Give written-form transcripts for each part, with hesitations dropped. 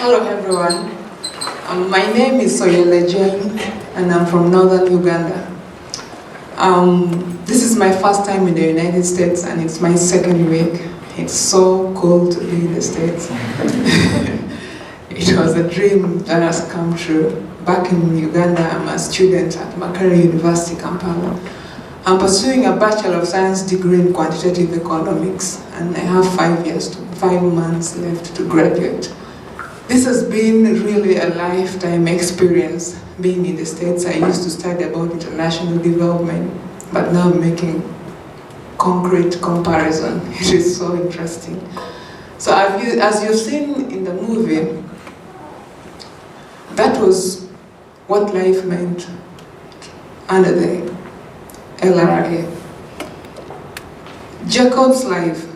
Hello everyone, my name is Soyele Jane and I'm from northern Uganda. This is my first time in the United States and it's my second week. It's so cool to be in the States. It was a dream that has come true. Back in Uganda, I'm a student at Feburary University, Kampala. I'm pursuing a Bachelor of Science degree in Quantitative Economics and I have 5 months left to graduate. This has been really a lifetime experience. Being in the States, I used to study about international development, but now I'm making concrete comparison. It is so interesting. So as you've seen in the movie, that was what life meant under the LRA. Jacob's life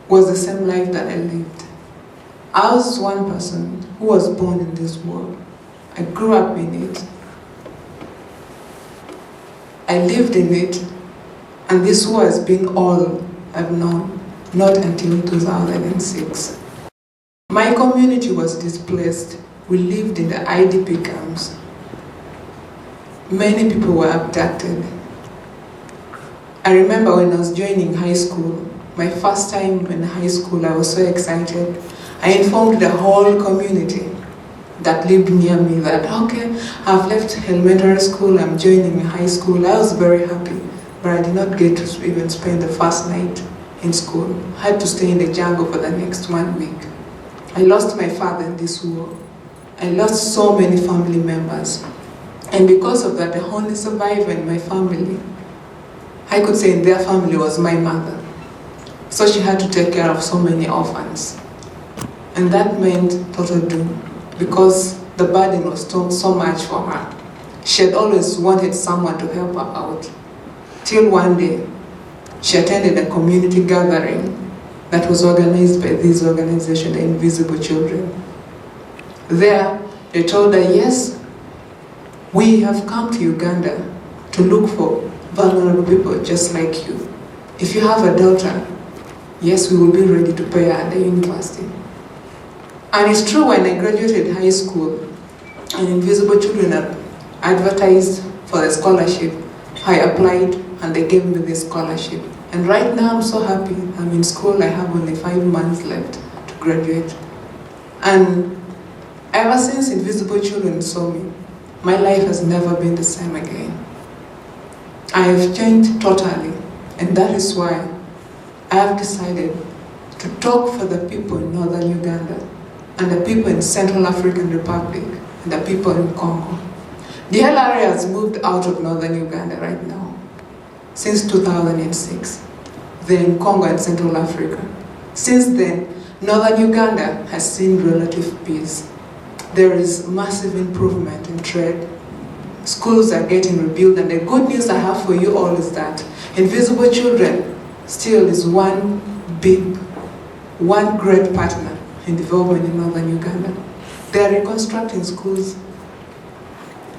was the same life that I lived. I was one person who was born in this world. I grew up in it. I lived in it, and this war has been all I've known, not until 2006. My community was displaced. We lived in the IDP camps. Many people were abducted. I remember when I was joining high school, my first time in high school, I was so excited. I informed the whole community that lived near me that, okay, I've left elementary school, I'm joining high school. I was very happy, but I did not get to even spend the first night in school. I had to stay in the jungle for the next 1 week. I lost my father in this war. I lost so many family members. And because of that, the only survivor in my family, I could say in their family, was my mother. So she had to take care of so many orphans. And that meant total doom, because the burden was so much for her. She had always wanted someone to help her out. Till one day, she attended a community gathering that was organized by this organization, the Invisible Children. There, they told her, yes, we have come to Uganda to look for vulnerable people just like you. If you have a daughter, yes, we will be ready to pay her at the university. And it's true, when I graduated high school and Invisible Children advertised for the scholarship, I applied and they gave me the scholarship. And right now I'm so happy. I'm in school, I have only 5 months left to graduate. And ever since Invisible Children saw me, my life has never been the same again. I have changed totally, and that is why I have decided to talk for the people in northern Uganda, and the people in Central African Republic, and the people in Congo. The LRA has moved out of northern Uganda right now, since 2006. They're in Congo and Central Africa. Since then, northern Uganda has seen relative peace. There is massive improvement in trade. Schools are getting rebuilt, and the good news I have for you all is that Invisible Children still is one great partner in development in northern Uganda. They are reconstructing schools,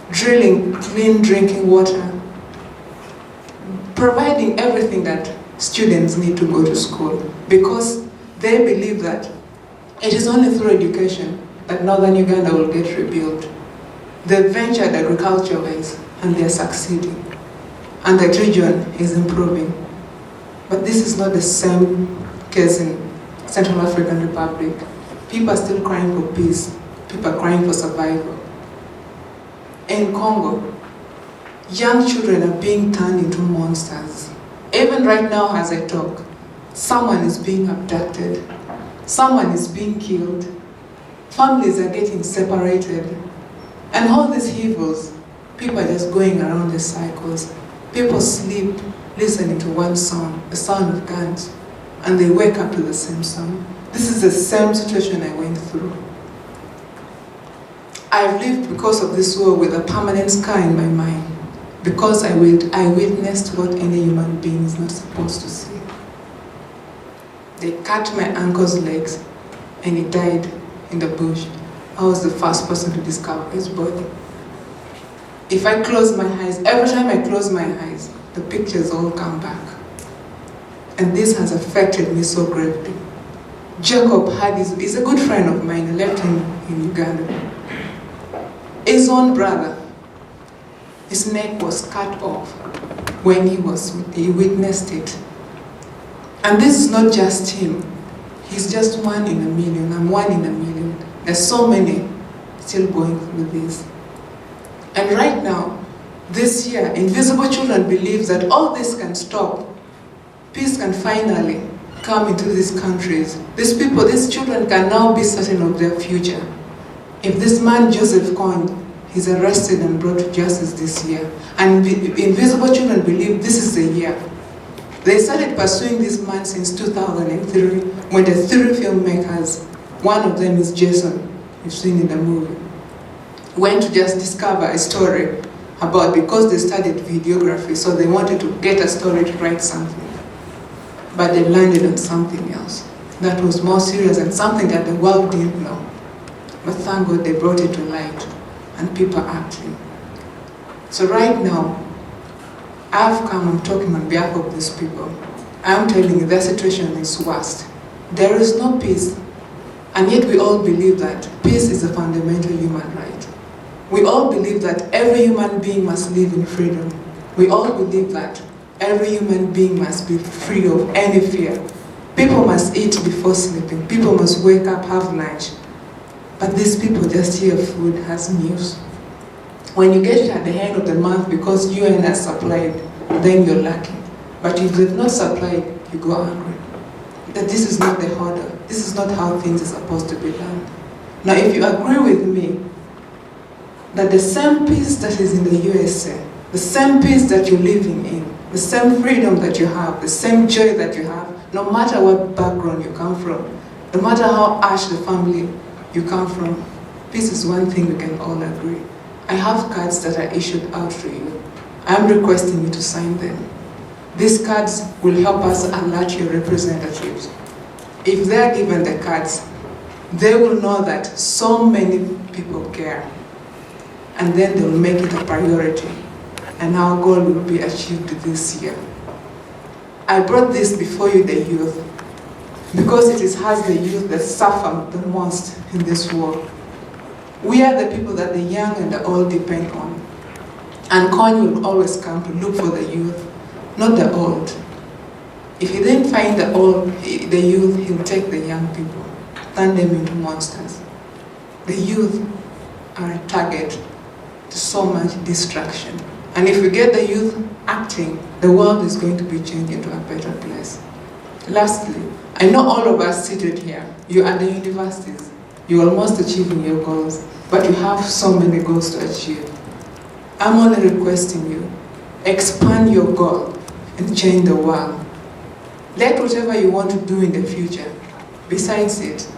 drilling clean drinking water, providing everything that students need to go to school, because they believe that it is only through education that northern Uganda will get rebuilt. They ventured agriculture-wise and they are succeeding, and the region is improving. But this is not the same case in Central African Republic. People are still crying for peace. People are crying for survival. In Congo, young children are being turned into monsters. Even right now as I talk, someone is being abducted. Someone is being killed. Families are getting separated. And all these evils, people are just going around the cycles. People sleep listening to one sound, the sound of guns, and they wake up to the same sound. This is the same situation I went through. I've lived because of this war with a permanent scar in my mind, because I witnessed what any human being is not supposed to see. They cut my uncle's legs and he died in the bush. I was the first person to discover his body. If I close my eyes, every time I close my eyes, the pictures all come back. And this has affected me so greatly. Jacob is a good friend of mine. I left him in Uganda. His own brother, his neck was cut off when he witnessed it. And this is not just him. He's just 1 in a million. I'm 1 in a million. There's so many still going through this. And right now, this year, Invisible Children believes that all this can stop. Peace can finally come into these countries. These people, these children can now be certain of their future. If this man, Joseph KONY, is arrested and brought to justice this year, and Invisible Children believe this is the year. They started pursuing this man since 2003, when the 3 filmmakers, one of them is Jason, you've seen in the movie, went to just discover a story about, because they studied videography, so they wanted to get a story to write something. But they landed on something else that was more serious and something that the world didn't know. But thank God they brought it to light and people are acting. So right now, I've come, I'm talking on behalf of these people. I'm telling you, their situation is worst. There is no peace, and yet we all believe that peace is a fundamental human right. We all believe that every human being must live in freedom. We all believe that every human being must be free of any fear. People must eat before sleeping. People must wake up, have lunch. But these people just hear food as news. When you get it at the end of the month because UN has supplied, then you're lucky. But if they've not supplied, you go hungry. That this is not the order. This is not how things are supposed to be done. Now, if you agree with me that the same peace that is in the USA, the same peace that you're living in, the same freedom that you have, the same joy that you have, no matter what background you come from, no matter how harsh the family you come from, peace is one thing we can all agree. I have cards that are issued out to you. I'm requesting you to sign them. These cards will help us alert your representatives. If they're given the cards, they will know that so many people care. And then they'll make it a priority. And our goal will be achieved this year. I brought this before you, the youth, because it has the youth that suffer the most in this world. We are the people that the young and the old depend on. And KONY will always come to look for the youth, not the old. If he didn't find the youth, he'll take the young people, turn them into monsters. The youth are a target to so much distraction. And if we get the youth acting, the world is going to be changed into a better place. Lastly, I know all of us seated here, you're at the universities, you're almost achieving your goals, but you have so many goals to achieve. I'm only requesting you, expand your goal and change the world. Let whatever you want to do in the future, besides it,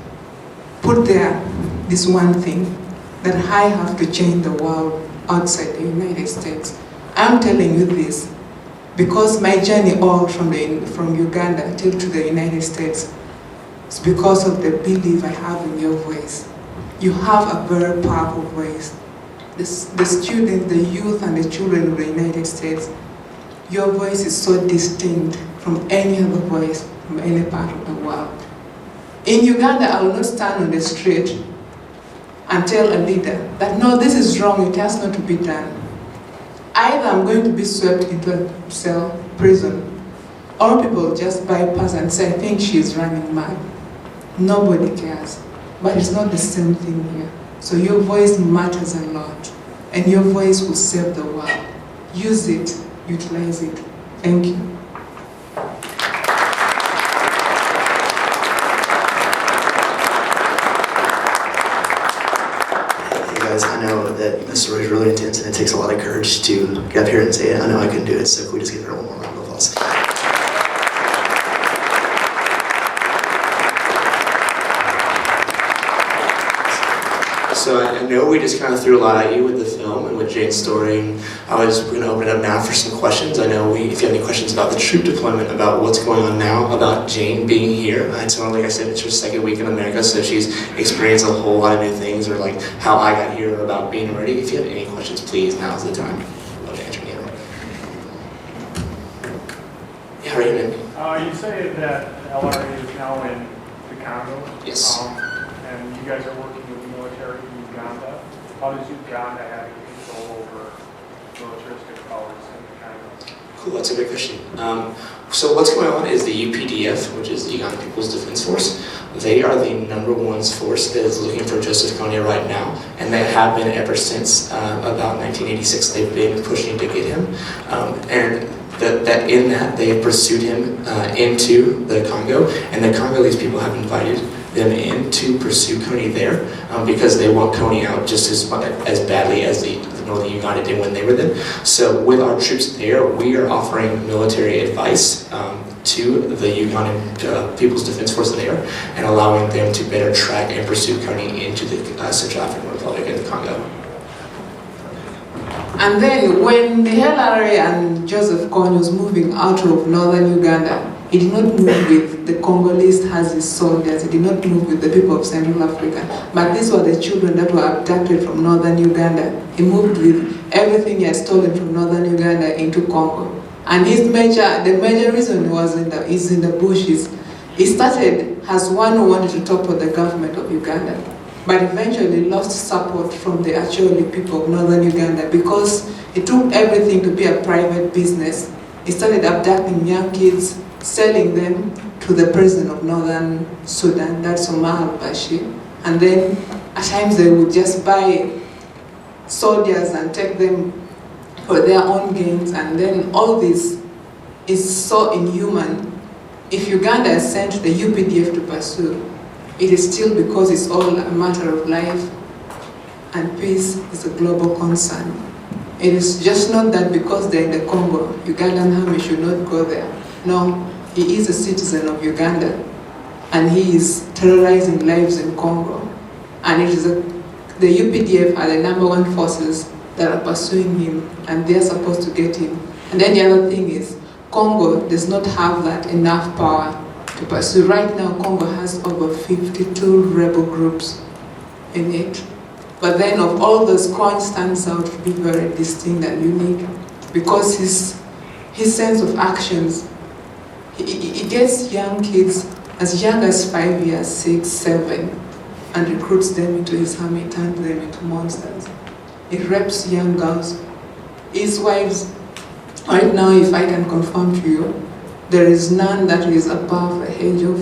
put there this one thing, that I have to change the world outside the United States. I'm telling you this because my journey all from Uganda till to the United States is because of the belief I have in your voice. You have a very powerful voice. The students, the youth, and the children of the United States, your voice is so distinct from any other voice from any part of the world. In Uganda, I will not stand on the street and tell a leader that, no, this is wrong, it has not to be done. Either I'm going to be swept into a cell, prison, or people just bypass and say, I think she's running mad. Nobody cares. But it's not the same thing here. So your voice matters a lot, and your voice will save the world. Use it, utilize it. Thank you. I know that this story is really intense and it takes a lot of courage to get up here and say it. I know I couldn't do it, so can we just give her one more round of applause? So I know we just kind of threw a lot at you with the film and with Jane's story. We're going to open it up now for some questions. I know if you have any questions about the troop deployment, about what's going on now, about Jane being here. And so like I said, it's her second week in America, so she's experienced a whole lot of new things, or like how I got here, or about being ready. If you have any questions, please, now's the time. I'd love to answer them. Yeah, right, man. You say that LRA is now in the Congo. Yes. And you guys are working with the military in Uganda. How does Uganda have control over militaristic powers in the Congo? Cool, that's a great question. So what's going on is the UPDF, which is the Ugandan People's Defense Force. They are the #1 force that is looking for Joseph Kony right now, and they have been ever since about 1986. They've been pushing to get him, and in that they have pursued him into the Congo, and the Congolese people have invited them in to pursue Kony there because they want Kony out just as badly as the Northern Uganda did when they were there. So with our troops there, we are offering military advice to the Ugandan People's Defense Force there and allowing them to better track and pursue Kony into the Central African Republic and the Congo. And then when the LRA and Joseph Kony was moving out of northern Uganda, he did not move with the Congolese as his soldiers, he did not move with the people of Central Africa, but these were the children that were abducted from northern Uganda. He moved with everything he had stolen from northern Uganda into Congo. And the major reason he was in the bushes. He started as one who wanted to topple the government of Uganda, but eventually lost support from the actual people of northern Uganda because it took everything to be a private business. He started abducting young kids, selling them to the president of northern Sudan, that's Omar al-Bashir, and then at times they would just buy soldiers and take them for their own gains, and then all this is so inhuman. If Uganda has sent the UPDF to pursue, it is still because it's all a matter of life, and peace is a global concern. It is just not that because they're in the Congo, Ugandan army should not go there. No, he is a citizen of Uganda, and he is terrorizing lives in Congo. And it is the UPDF are the #1 forces that are pursuing him, and they are supposed to get him. And then the other thing is, Congo does not have that enough power to pursue. Right now, Congo has over 52 rebel groups in it. But then of all those, KONY stands out to be very distinct and unique because his sense of actions, he gets young kids as young as 5 years, 6, 7, and recruits them into his army, turns them into monsters. He rapes young girls. His wives, right now, if I can confirm to you, there is none that is above the age of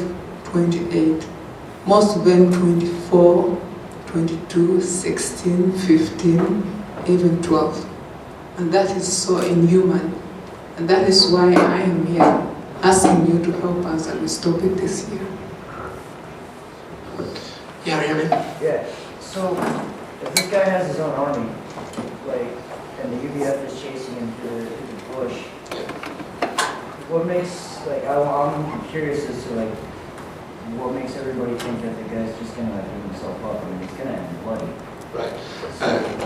28. Most of them 24, 22, 16, 15, even 12. And that is so inhuman. And that is why I am here, asking you to help us and we stop it this year. Yeah, hear me? Yeah. So if this guy has his own army, like, and the UBF is chasing him through the bush, what makes, like, I'm curious as to, like, what makes everybody think that the guy's just gonna give himself up? I mean, he's gonna end bloody. Right.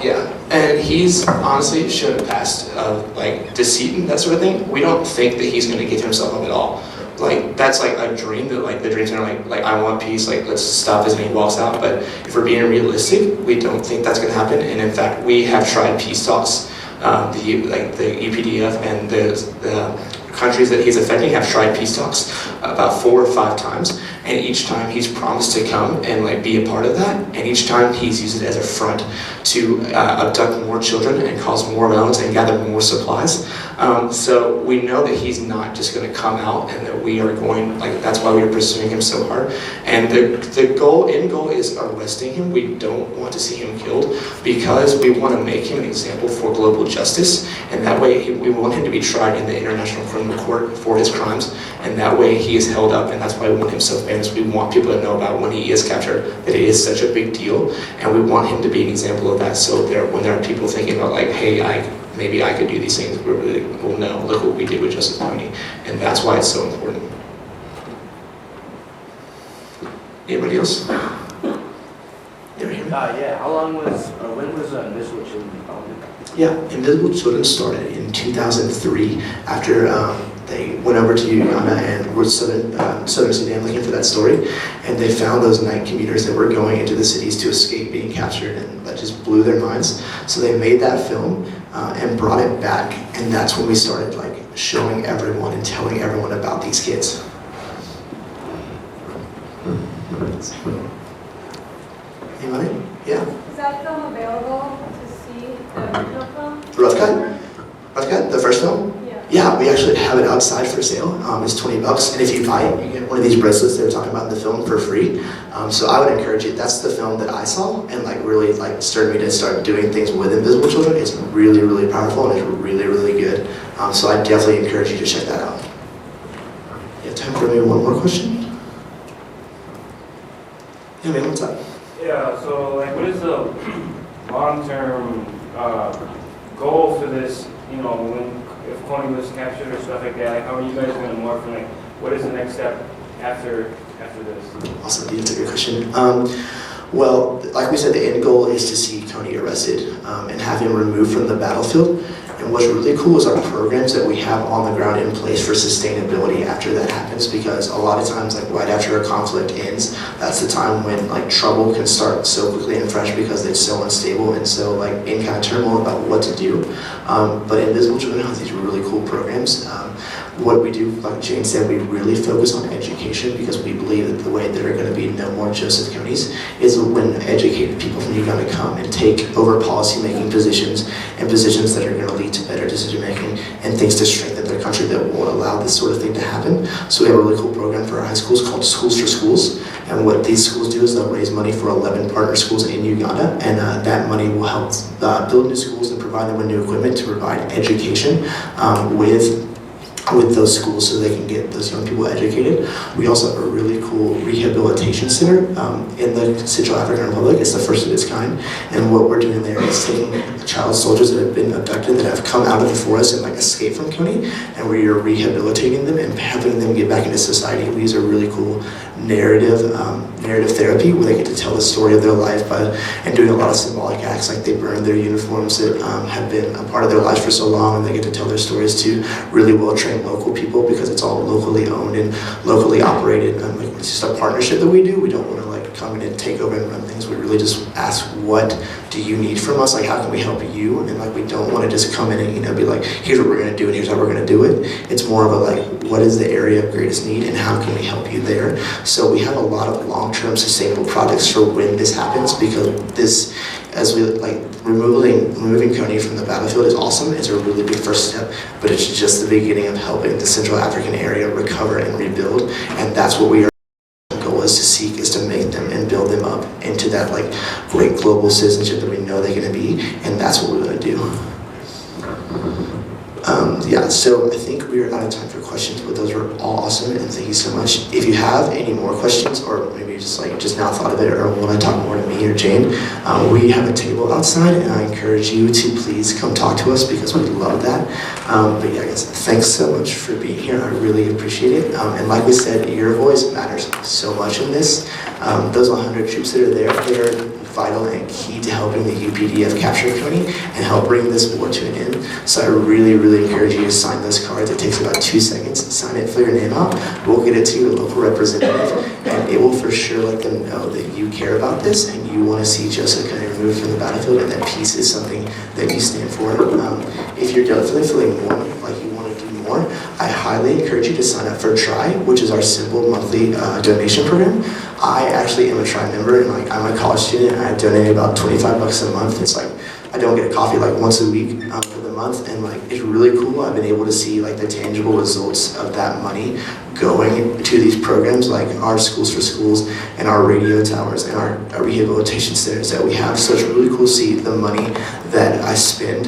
Yeah. And he's honestly shown a past of like deceit and that sort of thing. We don't think that he's going to give himself up at all. Like that's like a dream that like the dreams are like I want peace. Like let's stop this, and he walks out. But if we're being realistic, we don't think that's going to happen. And in fact, we have tried peace talks. The UPDF and the countries that he's affecting have tried peace talks about 4 or 5 times, and each time he's promised to come and like be a part of that, and each time he's used it as a front to abduct more children and cause more violence and gather more supplies. So we know that he's not just going to come out, and that we are going, like that's why we are pursuing him so hard. And the end goal is arresting him. We don't want to see him killed because we want to make him an example for global justice, and that way we want him to be tried in the International Criminal Court for his crimes, and that way he is held up, and that's why we want him so famous. We want people to know about when he is captured that it is such a big deal, and we want him to be an example of that, so when there are people thinking about like, hey, maybe I could do these things, we're really, well no, look what we did with Joseph Kony, and that's why it's so important. Anybody else? Yeah. How long when was Invisible Children founded? Yeah, Invisible Children started in 2003 after they went over to Uganda and were Southern Sudan looking for that story, and they found those night commuters that were going into the cities to escape being captured, and that just blew their minds. So they made that film and brought it back, and that's when we started like showing everyone and telling everyone about these kids. questions? Anybody? Yeah. Is that film available to see, the original film? Rough Cut? Rough Cut, the first film? Yeah. Yeah, we actually have it outside for sale. It's $20, and if you buy it, you get one of these bracelets they were talking about in the film for free. So I would encourage you. That's the film that I saw, and like really like stirred me to start doing things with invisible children. It's really, really powerful, and it's really, really good. So I definitely encourage you to check that out. You have time for maybe one more question? Yeah, man, what's up? Yeah, so like what is the long-term goal for this, you know, if KONY was captured or stuff like that, like how are you guys going to morph and like what is the next step after this? Awesome, that's a good question. Well, like we said, the end goal is to see KONY arrested and have him removed from the battlefield. And what's really cool is our programs that we have on the ground in place for sustainability after that happens, because a lot of times, like right after a conflict ends, that's the time when like trouble can start so quickly and fresh because it's so unstable and so like in kind of turmoil about what to do. But Invisible Children has these really cool programs. What we do, like Jane said, we really focus on education because we believe that the way there are going to be no more Joseph Konys is when educated people from Uganda come and take over policy-making positions and positions that are going to lead to better decision-making and things to strengthen their country that won't allow this sort of thing to happen. So we have a really cool program for our high schools called Schools for Schools. And what these schools do is they'll raise money for 11 partner schools in Uganda, and that money will help build new schools and provide them with new equipment to provide education with those schools so they can get those young people educated. We also have a really cool rehabilitation center in the Central African Republic. It's the first of its kind. And what we're doing there is taking child soldiers that have been abducted, that have come out of the forest and like escaped from KONY, and we are rehabilitating them and helping them get back into society. We use a really cool narrative therapy where they get to tell the story of their life and doing a lot of symbolic acts, like they burn their uniforms that have been a part of their lives for so long, and they get to tell their stories to really well-trained local people because it's all locally owned and locally operated. It's just a partnership that we do. We don't want to like come in and take over and run things. We really just ask, what do you need from us? Like, how can we help you? And like, we don't want to just come in and be like, here's what we're going to do and here's how we're going to do it. It's more of a like, what is the area of greatest need and how can we help you there? So we have a lot of long-term sustainable projects for when this happens, because this, as we like, removing KONY from the battlefield is awesome. It's a really big first step, but it's just the beginning of helping the Central African area recover and rebuild, and that's what we are. Goal is to seek is to make them and build them up into that like great global citizenship that we know they're going to be, and that's what we're going to do. Yeah, so I think we are out of time for questions, but those were all awesome, and thank you so much. If you have any more questions, or maybe just now thought of it, or want to talk more to me or Jane, we have a table outside, and I encourage you to please come talk to us because we love that. But yeah, guys, thanks so much for being here. I really appreciate it. And like we said, your voice matters so much in this. Those 100 troops that are there, they are vital and key to helping the UPDF capture KONY and help bring this war to an end. So I really, really encourage you to sign those cards. It takes about 2 seconds. Sign it, fill your name out. We'll get it to your local representative, and it will for sure let them know that you care about this and you want to see Joseph KONY removed from the battlefield, and that peace is something that you stand for. If you're definitely feeling more like you want to do more, I highly encourage you to sign up for TRY, which is our simple monthly donation program. I actually am a TRY member, and like I'm a college student, and I donate about $25 a month. It's like I don't get a coffee like once a week for the month, and like it's really cool. I've been able to see like the tangible results of that money going to these programs like our Schools for Schools and our radio towers and our rehabilitation centers that we have. So it's really cool to see the money that I spend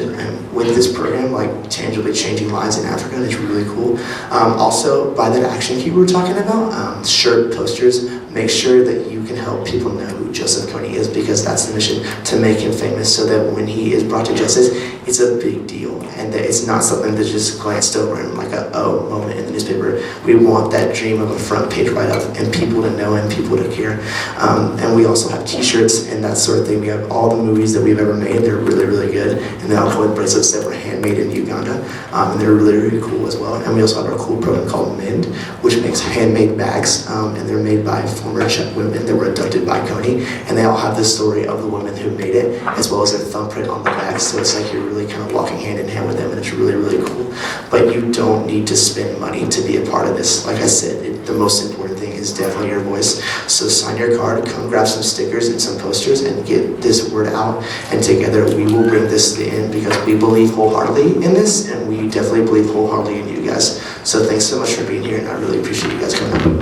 with this program like tangibly changing lives in Africa, and it's really cool. Also, by that action key we were talking about, shirt, posters, make sure that you can help people know who Joseph KONY is, because that's the mission, to make him famous so that when he is brought to justice, it's a big deal and that it's not something that's just glanced over in like a oh moment in the newspaper. We want that dream of a front page write-up and people to know and people to care. And we also have t-shirts and that sort of thing. We have all the movies that we've ever made. They're really, really good. And they all come with bracelets that were handmade in Uganda. And they're really, really cool as well. And we also have our cool program called MEND, which makes handmade bags. And they're made by former Czech women that were abducted by KONY. And they all have the story of the women who made it, as well as their thumbprint on the bags. So it's like you're really kind of walking hand in hand with them, and it's really, really cool. But you don't need to spend money to be a part of this. Like I said, the most important thing is definitely your voice. So sign your card, come grab some stickers and some posters and get this word out. And together we will bring this to the end because we believe wholeheartedly in this and we definitely believe wholeheartedly in you guys. So thanks so much for being here and I really appreciate you guys coming out.